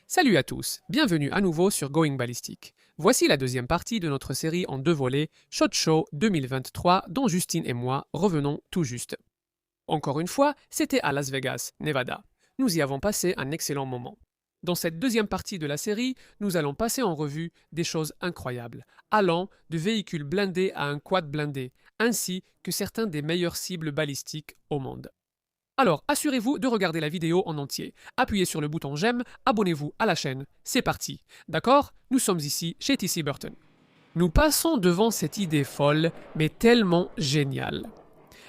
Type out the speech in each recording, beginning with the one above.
Salut à tous, bienvenue à nouveau sur Going Ballistic. Voici la deuxième partie de notre série en deux volets, SHOT Show 2023, dont Justine et moi revenons tout juste. Encore une fois, c'était à Las Vegas, Nevada. Nous y avons passé un excellent moment. Dans cette deuxième partie de la série, nous allons passer en revue des choses incroyables, allant de véhicules blindés à un quad blindé, ainsi que certains des meilleures cibles balistiques au monde. Alors, assurez-vous de regarder la vidéo en entier. Appuyez sur le bouton j'aime, abonnez-vous à la chaîne. C'est parti. D'accord? Nous sommes ici chez TC Burton. Nous passons devant cette idée folle, mais tellement géniale.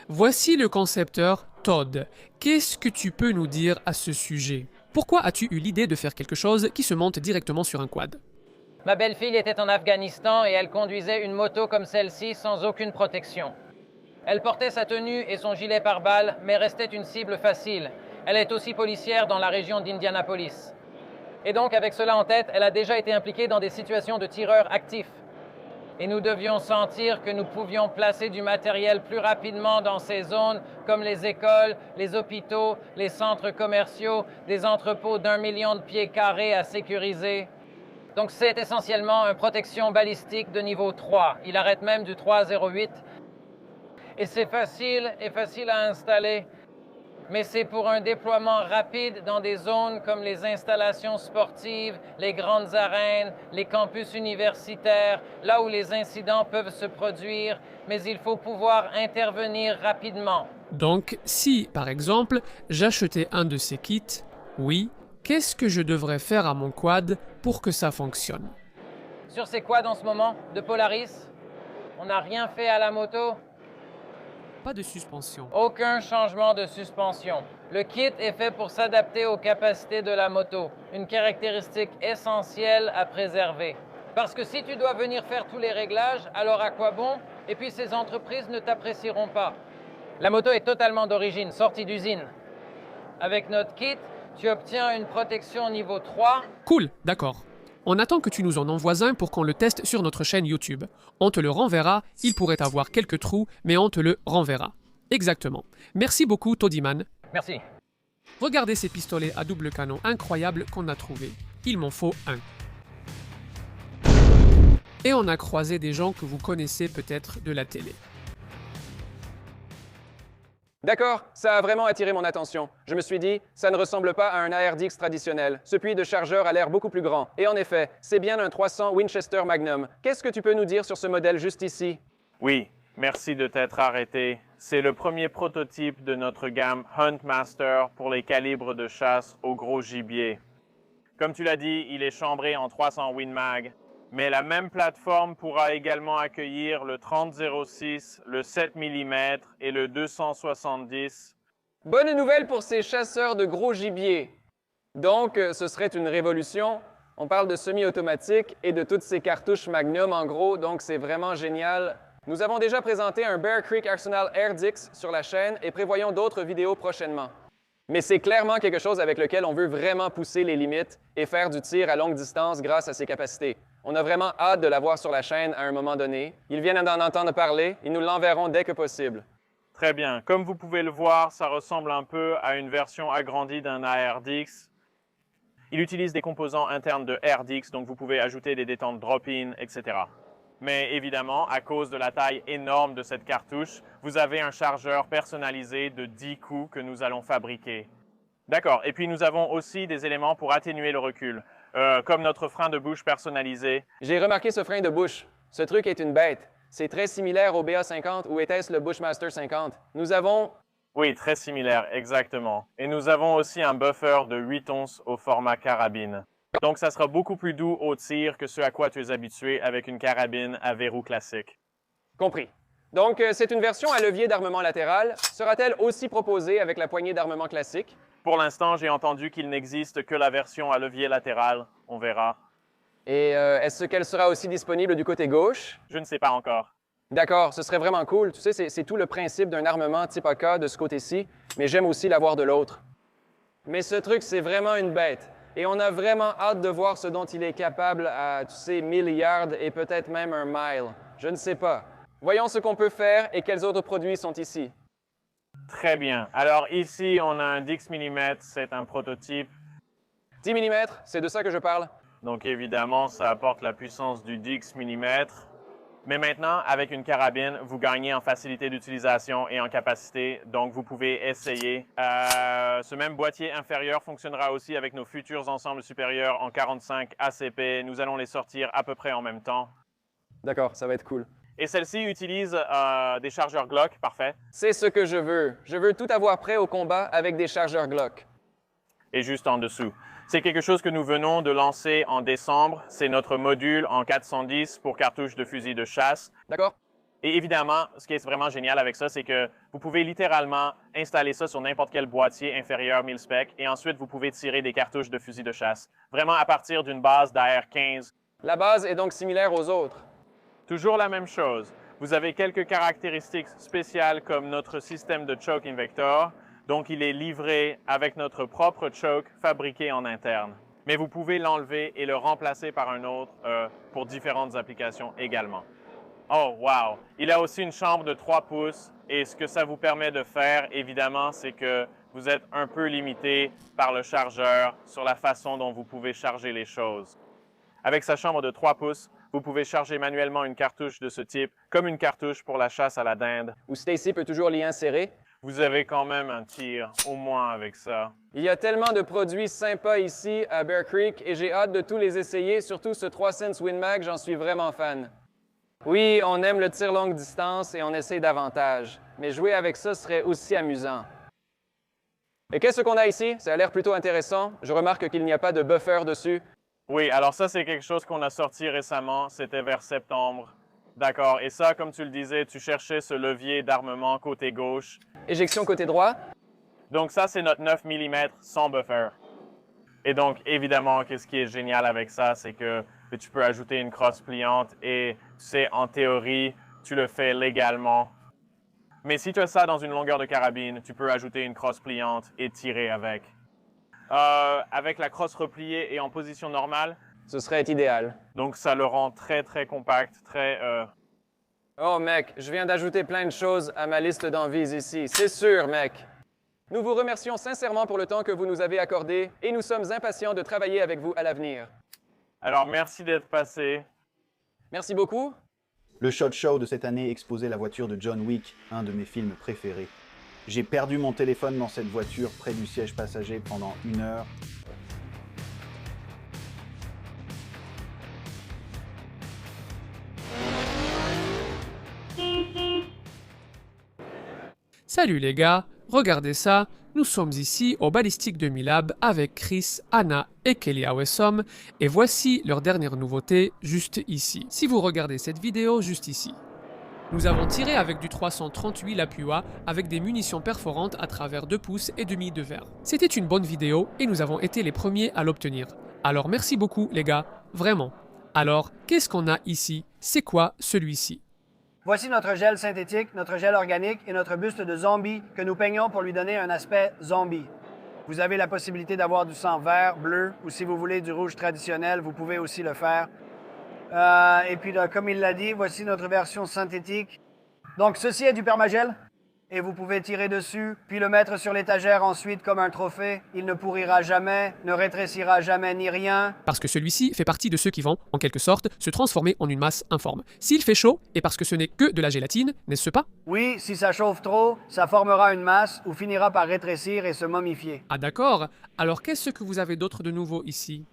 Voici le concepteur Todd. Qu'est-ce que tu peux nous dire à ce sujet? Pourquoi as-tu eu l'idée de faire quelque chose qui se monte directement sur un quad? Ma belle-fille était en Afghanistan et elle conduisait une moto comme celle-ci sans aucune protection. Elle portait sa tenue et son gilet pare-balles, mais restait une cible facile. Elle est aussi policière dans la région d'Indianapolis. Et donc, avec cela en tête, elle a déjà été impliquée dans des situations de tireurs actifs. Et nous devions sentir que nous pouvions placer du matériel plus rapidement dans ces zones, comme les écoles, les hôpitaux, les centres commerciaux, des entrepôts d'1 million de pieds carrés à sécuriser. Donc c'est essentiellement une protection balistique de niveau 3. Il arrête même du 308. Et c'est facile à installer, mais c'est pour un déploiement rapide dans des zones comme les installations sportives, les grandes arènes, les campus universitaires, là où les incidents peuvent se produire, mais il faut pouvoir intervenir rapidement. Donc, si, par exemple, j'achetais un de ces kits, oui, qu'est-ce que je devrais faire à mon quad pour que ça fonctionne? Sur ces quads en ce moment, de Polaris, on n'a rien fait à la moto. Pas de suspension. Aucun changement de suspension. Le kit est fait pour s'adapter aux capacités de la moto, une caractéristique essentielle à préserver. Parce que si tu dois venir faire tous les réglages, alors à quoi bon? Et puis ces entreprises ne t'apprécieront pas. La moto est totalement d'origine, sortie d'usine. Avec notre kit, tu obtiens une protection niveau 3. Cool, d'accord. On attend que tu nous en envoies un pour qu'on le teste sur notre chaîne YouTube. On te le renverra, il pourrait avoir quelques trous, mais on te le renverra. Exactement. Merci beaucoup, Toddyman. Merci. Regardez ces pistolets à double canon incroyables qu'on a trouvés. Il m'en faut un. Et on a croisé des gens que vous connaissez peut-être de la télé. D'accord, ça a vraiment attiré mon attention. Je me suis dit, ça ne ressemble pas à un ARDX traditionnel. Ce puits de chargeur a l'air beaucoup plus grand. Et en effet, c'est bien un 300 Winchester Magnum. Qu'est-ce que tu peux nous dire sur ce modèle juste ici? Oui, merci de t'être arrêté. C'est le premier prototype de notre gamme Huntmaster pour les calibres de chasse au gros gibier. Comme tu l'as dit, il est chambré en 300 Win Mag. Mais la même plateforme pourra également accueillir le 30-06, le 7 mm et le 270. Bonne nouvelle pour ces chasseurs de gros gibier. Donc, ce serait une révolution. On parle de semi-automatique et de toutes ces cartouches Magnum en gros, donc c'est vraiment génial. Nous avons déjà présenté un Bear Creek Arsenal AirDix sur la chaîne et prévoyons d'autres vidéos prochainement. Mais c'est clairement quelque chose avec lequel on veut vraiment pousser les limites et faire du tir à longue distance grâce à ses capacités. On a vraiment hâte de la voir sur la chaîne à un moment donné. Ils viennent d'en entendre parler et nous l'enverrons dès que possible. Très bien. Comme vous pouvez le voir, ça ressemble un peu à une version agrandie d'un ARDX. Il utilise des composants internes de AirDix, donc vous pouvez ajouter des détentes drop-in, etc. Mais évidemment, à cause de la taille énorme de cette cartouche, vous avez un chargeur personnalisé de 10 coups que nous allons fabriquer. D'accord. Et puis nous avons aussi des éléments pour atténuer le recul, comme notre frein de bouche personnalisé. J'ai remarqué ce frein de bouche. Ce truc est une bête. C'est très similaire au BA50 ou était-ce le Bushmaster 50? Nous avons... Oui, très similaire, exactement. Et nous avons aussi un buffer de 8 onces au format carabine. Donc, ça sera beaucoup plus doux au tir que ce à quoi tu es habitué avec une carabine à verrou classique. Compris. Donc, c'est une version à levier d'armement latéral. Sera-t-elle aussi proposée avec la poignée d'armement classique? Pour l'instant, j'ai entendu qu'il n'existe que la version à levier latéral. On verra. Et est-ce qu'elle sera aussi disponible du côté gauche? Je ne sais pas encore. D'accord, ce serait vraiment cool. Tu sais, c'est tout le principe d'un armement type AK de ce côté-ci, mais j'aime aussi l'avoir de l'autre. Mais ce truc, c'est vraiment une bête. Et on a vraiment hâte de voir ce dont il est capable à, tu sais, 1000 yards et peut-être même un mile. Je ne sais pas. Voyons ce qu'on peut faire et quels autres produits sont ici. Très bien. Alors ici, on a un 10 mm, c'est un prototype. 10 mm, c'est de ça que je parle. Donc évidemment, ça apporte la puissance du 10 mm. Mais maintenant, avec une carabine, vous gagnez en facilité d'utilisation et en capacité, donc vous pouvez essayer. Ce même boîtier inférieur fonctionnera aussi avec nos futurs ensembles supérieurs en 45 ACP. Nous allons les sortir à peu près en même temps. D'accord, ça va être cool. Et celle-ci utilise des chargeurs Glock, parfait. C'est ce que je veux. Je veux tout avoir prêt au combat avec des chargeurs Glock. Et juste en dessous. C'est quelque chose que nous venons de lancer en décembre. C'est notre module en 410 pour cartouches de fusil de chasse. D'accord? Et évidemment, ce qui est vraiment génial avec ça, c'est que vous pouvez littéralement installer ça sur n'importe quel boîtier inférieur 1000 spec et ensuite vous pouvez tirer des cartouches de fusil de chasse. Vraiment à partir d'une base d'AR-15. La base est donc similaire aux autres. Toujours la même chose. Vous avez quelques caractéristiques spéciales comme notre système de choke invector. Donc, il est livré avec notre propre choke fabriqué en interne. Mais vous pouvez l'enlever et le remplacer par un autre pour différentes applications également. Oh, wow! Il a aussi une chambre de 3 pouces et ce que ça vous permet de faire, évidemment, c'est que vous êtes un peu limité par le chargeur sur la façon dont vous pouvez charger les choses. Avec sa chambre de 3 pouces, vous pouvez charger manuellement une cartouche de ce type, comme une cartouche pour la chasse à la dinde. Où Stacy peut toujours l'y insérer. Vous avez quand même un tir, au moins avec ça. Il y a tellement de produits sympas ici à Bear Creek et j'ai hâte de tous les essayer, surtout ce 3 cents Win Mag, j'en suis vraiment fan. Oui, on aime le tir longue distance et on essaie davantage, mais jouer avec ça serait aussi amusant. Et qu'est-ce qu'on a ici? Ça a l'air plutôt intéressant. Je remarque qu'il n'y a pas de buffer dessus. Oui, alors ça, c'est quelque chose qu'on a sorti récemment. C'était vers septembre. D'accord. Et ça, comme tu le disais, tu cherchais ce levier d'armement côté gauche. Éjection côté droit. Donc ça, c'est notre 9 mm sans buffer. Et donc, évidemment, qu'est-ce qui est génial avec ça, c'est que tu peux ajouter une crosse pliante et, tu sais, en théorie, tu le fais légalement. Mais si tu as ça dans une longueur de carabine, tu peux ajouter une crosse pliante et tirer avec. Avec la crosse repliée et en position normale. Ce serait idéal. Donc, ça le rend très, très compact, très... Oh, mec, je viens d'ajouter plein de choses à ma liste d'envies ici. C'est sûr, mec. Nous vous remercions sincèrement pour le temps que vous nous avez accordé et nous sommes impatients de travailler avec vous à l'avenir. Alors, merci d'être passé. Merci beaucoup. Le SHOT Show de cette année exposait la voiture de John Wick, un de mes films préférés. J'ai perdu mon téléphone dans cette voiture près du siège passager pendant 1 heure. Salut les gars, regardez ça, nous sommes ici au Ballistic 2000 Lab avec Chris, Anna et Kelly Awesom et voici leur dernière nouveauté juste ici. Si vous regardez cette vidéo juste ici. Nous avons tiré avec du 338 Lapua avec des munitions perforantes à travers 2 pouces et demi de verre. C'était une bonne vidéo et nous avons été les premiers à l'obtenir. Alors merci beaucoup les gars, vraiment. Alors, qu'est-ce qu'on a ici? C'est quoi celui-ci? Voici notre gel synthétique, notre gel organique et notre buste de zombie que nous peignons pour lui donner un aspect zombie. Vous avez la possibilité d'avoir du sang vert, bleu ou si vous voulez du rouge traditionnel, vous pouvez aussi le faire. Et puis, comme il l'a dit, voici notre version synthétique. Donc, ceci est du permagel et vous pouvez tirer dessus, puis le mettre sur l'étagère ensuite comme un trophée. Il ne pourrira jamais, ne rétrécira jamais ni rien. Parce que celui-ci fait partie de ceux qui vont, en quelque sorte, se transformer en une masse informe. S'il fait chaud, et parce que ce n'est que de la gélatine, n'est-ce pas? Oui, si ça chauffe trop, ça formera une masse ou finira par rétrécir et se momifier. Ah d'accord, alors qu'est-ce que vous avez d'autre de nouveau ici?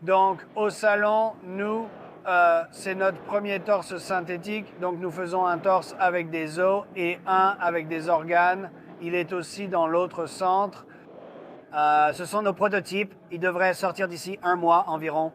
Donc, au salon, nous... c'est notre premier torse synthétique, donc nous faisons un torse avec des os et un avec des organes. Il est aussi dans l'autre centre. Ce sont nos prototypes. Ils devraient sortir d'ici 1 mois environ.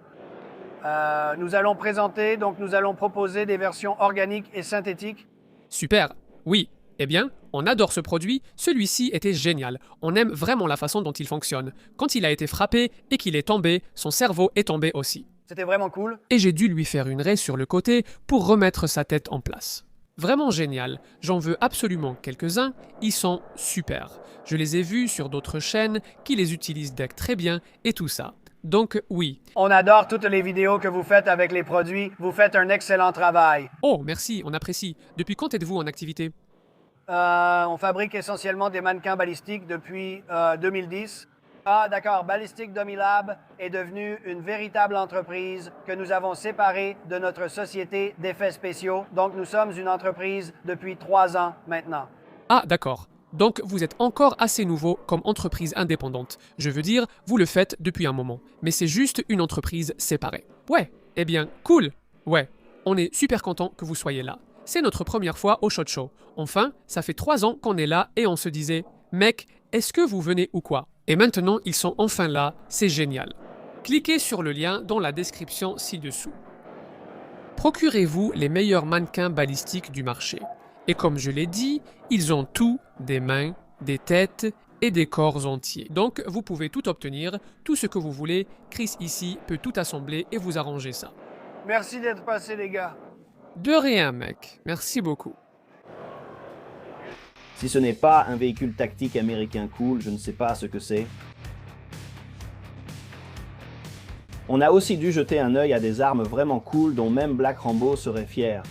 Nous allons présenter, donc nous allons proposer des versions organiques et synthétiques. Super, oui. Eh bien, on adore ce produit, celui-ci était génial. On aime vraiment la façon dont il fonctionne. Quand il a été frappé et qu'il est tombé, son cerveau est tombé aussi. C'était vraiment cool. Et j'ai dû lui faire une raie sur le côté pour remettre sa tête en place. Vraiment génial, j'en veux absolument quelques-uns, ils sont super. Je les ai vus sur d'autres chaînes qui les utilisent deck très bien et tout ça. Donc oui. On adore toutes les vidéos que vous faites avec les produits, vous faites un excellent travail. Oh, merci, on apprécie. Depuis quand êtes-vous en activité? On fabrique essentiellement des mannequins balistiques depuis 2010. Ah, d'accord. Ballistic Dummy Lab est devenue une véritable entreprise que nous avons séparée de notre société d'effets spéciaux. Donc, nous sommes une entreprise depuis 3 ans maintenant. Ah, d'accord. Donc vous êtes encore assez nouveau comme entreprise indépendante. Je veux dire, vous le faites depuis un moment. Mais c'est juste une entreprise séparée. Ouais, eh bien, cool. Ouais, on est super content que vous soyez là. C'est notre première fois au SHOT Show. Enfin, ça fait 3 ans qu'on est là et on se disait, mec, est-ce que vous venez ou quoi? Et maintenant, ils sont enfin là, c'est génial. Cliquez sur le lien dans la description ci-dessous. Procurez-vous les meilleurs mannequins balistiques du marché. Et comme je l'ai dit, ils ont tout, des mains, des têtes et des corps entiers. Donc vous pouvez tout obtenir, tout ce que vous voulez. Chris ici peut tout assembler et vous arranger ça. Merci d'être passé, les gars. De rien, mec. Merci beaucoup. Si ce n'est pas un véhicule tactique américain cool, je ne sais pas ce que c'est. On a aussi dû jeter un œil à des armes vraiment cool dont même Black Rambo serait fier.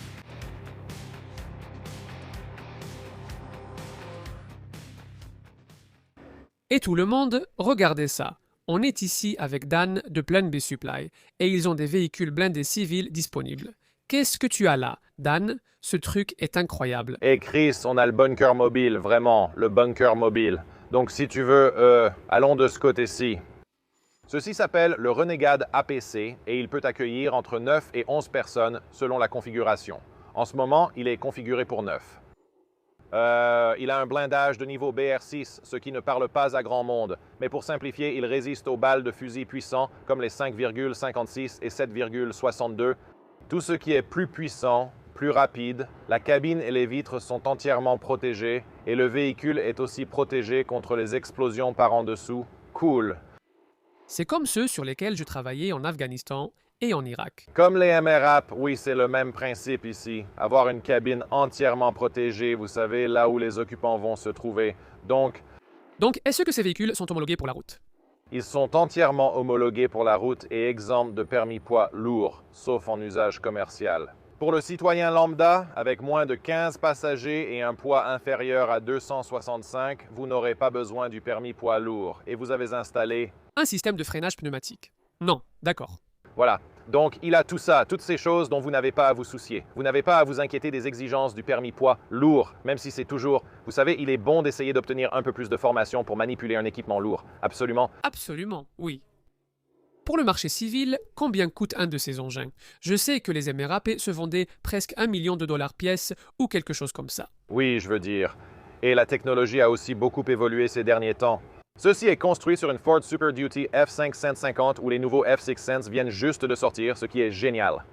Et tout le monde, regardez ça. On est ici avec Dan de Plan B Supply et ils ont des véhicules blindés civils disponibles. Qu'est-ce que tu as là, Dan? Ce truc est incroyable. Et Chris, on a le bunker mobile, vraiment, le bunker mobile. Donc si tu veux, allons de ce côté-ci. Ceci s'appelle le Renegade APC et il peut accueillir entre 9 et 11 personnes selon la configuration. En ce moment, il est configuré pour 9. Il a un blindage de niveau BR6, ce qui ne parle pas à grand monde. Mais pour simplifier, il résiste aux balles de fusil puissants comme les 5,56 et 7,62. Tout ce qui est plus puissant, plus rapide, la cabine et les vitres sont entièrement protégées et le véhicule est aussi protégé contre les explosions par en dessous. Cool! C'est comme ceux sur lesquels je travaillais en Afghanistan et en Irak. Comme les MRAP, oui, c'est le même principe ici. Avoir une cabine entièrement protégée, vous savez, là où les occupants vont se trouver. Donc, est-ce que ces véhicules sont homologués pour la route? ils sont entièrement homologués pour la route et exempts de permis poids lourd, sauf en usage commercial. Pour le citoyen lambda, avec moins de 15 passagers et un poids inférieur à 265, vous n'aurez pas besoin du permis poids lourd et vous avez installé... Un système de freinage pneumatique. Non, d'accord. Voilà. Donc, il a tout ça, toutes ces choses dont vous n'avez pas à vous soucier. Vous n'avez pas à vous inquiéter des exigences du permis poids lourd, même si c'est toujours... Vous savez, il est bon d'essayer d'obtenir un peu plus de formation pour manipuler un équipement lourd. Absolument. Absolument, oui. Pour le marché civil, combien coûte un de ces engins? Je sais que les MRAP se vendaient presque $1 million pièce ou quelque chose comme ça. Oui, je veux dire. Et la technologie a aussi beaucoup évolué ces derniers temps. Ceci est construit sur une Ford Super Duty F5 150 où les nouveaux F6 Sense viennent juste de sortir, ce qui est génial.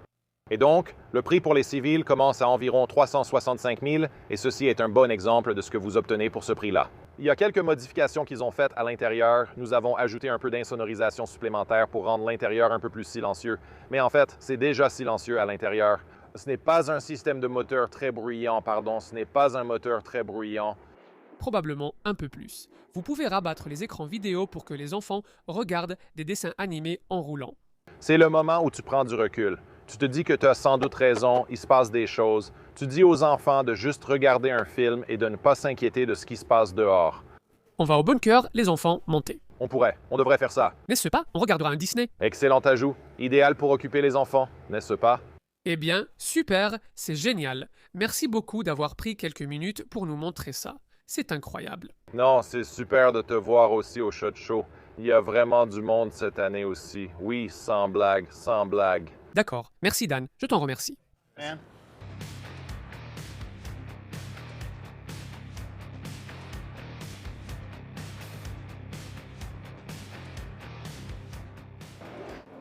Et donc, le prix pour les civils commence à environ 365 000 et ceci est un bon exemple de ce que vous obtenez pour ce prix-là. Il y a quelques modifications qu'ils ont faites à l'intérieur. Nous avons ajouté un peu d'insonorisation supplémentaire pour rendre l'intérieur un peu plus silencieux. Mais en fait, c'est déjà silencieux à l'intérieur. Ce n'est pas un système de moteur très bruyant, ce n'est pas un moteur très bruyant. Probablement un peu plus. Vous pouvez rabattre les écrans vidéo pour que les enfants regardent des dessins animés en roulant. C'est le moment où tu prends du recul. Tu te dis que tu as sans doute raison, il se passe des choses. Tu dis aux enfants de juste regarder un film et de ne pas s'inquiéter de ce qui se passe dehors. On va au bunker, les enfants, montez. On devrait faire ça. N'est-ce pas? On regardera un Disney. Excellent ajout. Idéal pour occuper les enfants, n'est-ce pas? Eh bien, super, c'est génial. Merci beaucoup d'avoir pris quelques minutes pour nous montrer ça. C'est incroyable. Non, c'est super de te voir aussi au SHOT Show. Il y a vraiment du monde cette année aussi. Oui, sans blague, sans blague. D'accord. Merci Dan, je t'en remercie. Man.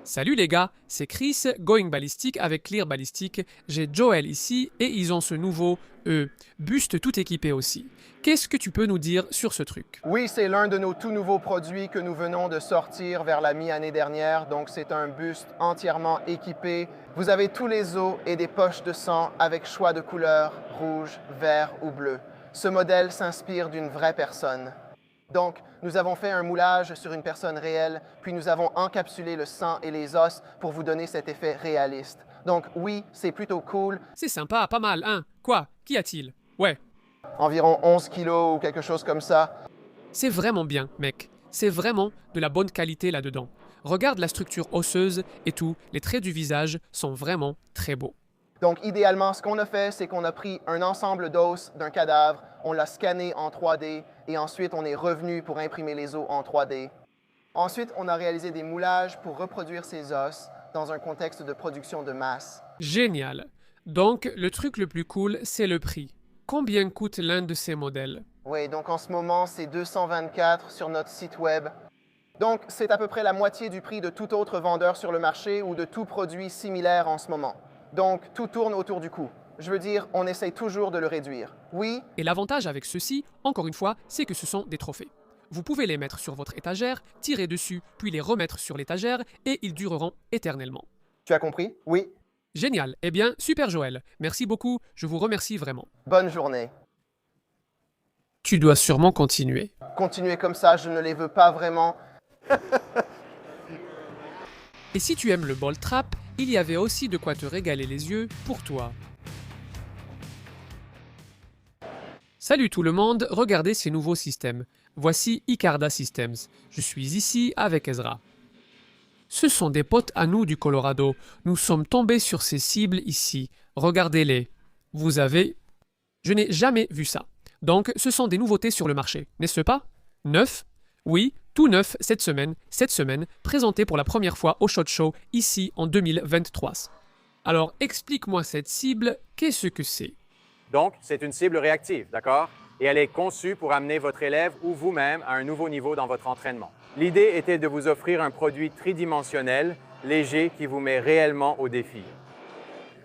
Salut les gars, c'est Chris, Going Ballistic avec Clear Ballistic. J'ai Joel ici et ils ont ce nouveau buste tout équipé aussi. Qu'est-ce que tu peux nous dire sur ce truc? Oui, c'est l'un de nos tout nouveaux produits que nous venons de sortir vers la mi-année dernière. Donc, c'est un buste entièrement équipé. Vous avez tous les os et des poches de sang avec choix de couleurs, rouge, vert ou bleu. Ce modèle s'inspire d'une vraie personne. Donc, nous avons fait un moulage sur une personne réelle, puis nous avons encapsulé le sang et les os pour vous donner cet effet réaliste. Donc, oui, c'est plutôt cool. C'est sympa, pas mal, hein? Quoi? Qu'y a-t-il? Ouais. Environ 11 kilos ou quelque chose comme ça. C'est vraiment bien, mec. c'est vraiment de la bonne qualité là-dedans. Regarde la structure osseuse et tout, les traits du visage sont vraiment très beaux. Donc, idéalement, ce qu'on a fait, c'est qu'on a pris un ensemble d'os d'un cadavre, on l'a scanné en 3D et ensuite on est revenu pour imprimer les os en 3D. Ensuite, on a réalisé des moulages pour reproduire ces os dans un contexte de production de masse. Génial. Donc, le truc le plus cool, c'est le prix. Combien coûte l'un de ces modèles? Oui, donc en ce moment, c'est 224 sur notre site web. Donc, c'est à peu près la moitié du prix de tout autre vendeur sur le marché ou de tout produit similaire en ce moment. Donc, tout tourne autour du coût. Je veux dire, on essaye toujours de le réduire. Oui. Et l'avantage avec ceci, encore une fois, c'est que ce sont des trophées. Vous pouvez les mettre sur votre étagère, tirer dessus, puis les remettre sur l'étagère et ils dureront éternellement. Tu as compris? Oui. Génial. Eh bien, super Joël. Merci beaucoup. Je vous remercie vraiment. Bonne journée. Tu dois sûrement continuer. Continuez comme ça, je ne les veux pas vraiment. Et si tu aimes le ball trap, il y avait aussi de quoi te régaler les yeux pour toi. Salut tout le monde, regardez ces nouveaux systèmes. Voici Icarda Systems. Je suis ici avec Ezra. Ce sont des potes à nous du Colorado. Nous sommes tombés sur ces cibles ici. Regardez-les. Vous avez... Je n'ai jamais vu ça. Donc, ce sont des nouveautés sur le marché, n'est-ce pas? Neuf? Oui, tout neuf cette semaine, présenté pour la première fois au SHOT Show, ici en 2023. Alors, explique-moi cette cible, qu'est-ce que c'est? Donc, c'est une cible réactive, d'accord? Et elle est conçue pour amener votre élève ou vous-même à un nouveau niveau dans votre entraînement. L'idée était de vous offrir un produit tridimensionnel, léger, qui vous met réellement au défi.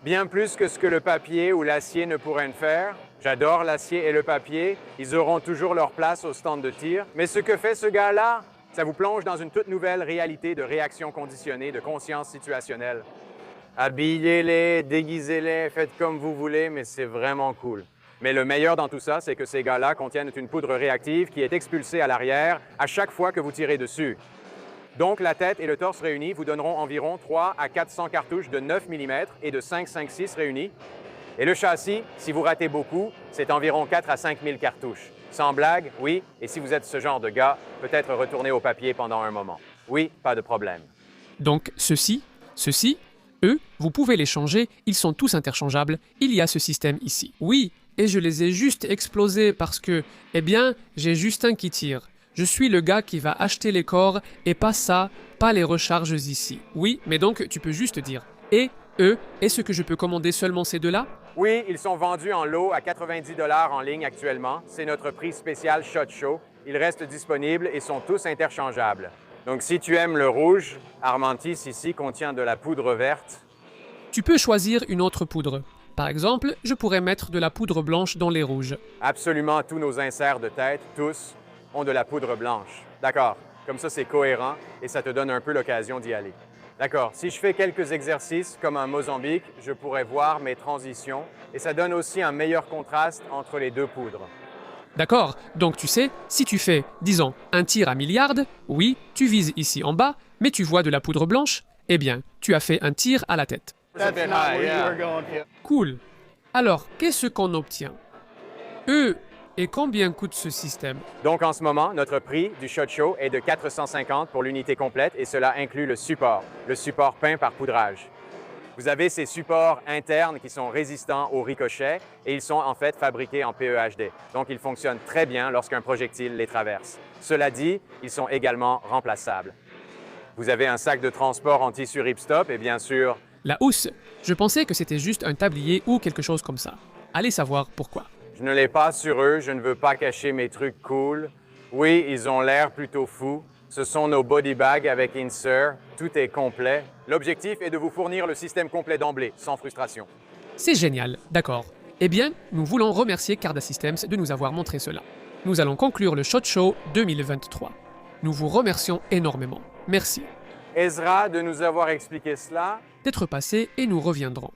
Bien plus que ce que le papier ou l'acier ne pourraient ne faire. J'adore l'acier et le papier, ils auront toujours leur place au stand de tir. Mais ce que fait ce gars-là, ça vous plonge dans une toute nouvelle réalité de réaction conditionnée, de conscience situationnelle. Habillez-les, déguisez-les, faites comme vous voulez, mais c'est vraiment cool. Mais le meilleur dans tout ça, c'est que ces gars-là contiennent une poudre réactive qui est expulsée à l'arrière à chaque fois que vous tirez dessus. Donc, la tête et le torse réunis vous donneront environ 3 à 400 cartouches de 9 mm et de 5,56 réunis. Et le châssis, si vous ratez beaucoup, c'est environ 4 à 5 000 cartouches. Sans blague, oui, et si vous êtes ce genre de gars, peut-être retourner au papier pendant un moment. Oui, pas de problème. Donc, ceci, eux, vous pouvez les changer, ils sont tous interchangeables, il y a ce système ici. Oui, et je les ai juste explosés parce que, eh bien, j'ai juste un qui tire. Je suis le gars qui va acheter les corps et pas ça, pas les recharges ici. Oui, mais donc tu peux juste dire « et eux, est-ce que je peux commander seulement ces deux-là » Oui, ils sont vendus en lot à 90 $ en ligne actuellement. C'est notre prix spécial SHOT Show. Ils restent disponibles et sont tous interchangeables. Donc si tu aimes le rouge, Armantis ici contient de la poudre verte. Tu peux choisir une autre poudre. Par exemple, je pourrais mettre de la poudre blanche dans les rouges. Absolument tous nos inserts de tête, tous, ont de la poudre blanche. D'accord, comme ça c'est cohérent et ça te donne un peu l'occasion d'y aller. D'accord, si je fais quelques exercices comme un Mozambique, je pourrais voir mes transitions et ça donne aussi un meilleur contraste entre les deux poudres. D'accord, donc tu sais, si tu fais, disons, un tir à milliard, oui, tu vises ici en bas, mais tu vois de la poudre blanche, eh bien, tu as fait un tir à la tête. Cool. Alors, qu'est-ce qu'on obtient? Et combien coûte ce système? Donc en ce moment, notre prix du SHOT Show est de 450 pour l'unité complète et cela inclut le support peint par poudrage. Vous avez ces supports internes qui sont résistants aux ricochets et ils sont en fait fabriqués en PEHD. Donc ils fonctionnent très bien lorsqu'un projectile les traverse. Cela dit, ils sont également remplaçables. Vous avez un sac de transport en tissu ripstop et bien sûr... La housse. Je pensais que c'était juste un tablier ou quelque chose comme ça. Allez savoir pourquoi. Je ne l'ai pas sur eux, je ne veux pas cacher mes trucs cool. Oui, ils ont l'air plutôt fous. Ce sont nos body bags avec insert. Tout est complet. L'objectif est de vous fournir le système complet d'emblée, sans frustration. C'est génial, d'accord. Eh bien, nous voulons remercier Carda Systems de nous avoir montré cela. Nous allons conclure le SHOT Show 2023. Nous vous remercions énormément. Merci. Ezra, de nous avoir expliqué cela. D'être passé et nous reviendrons.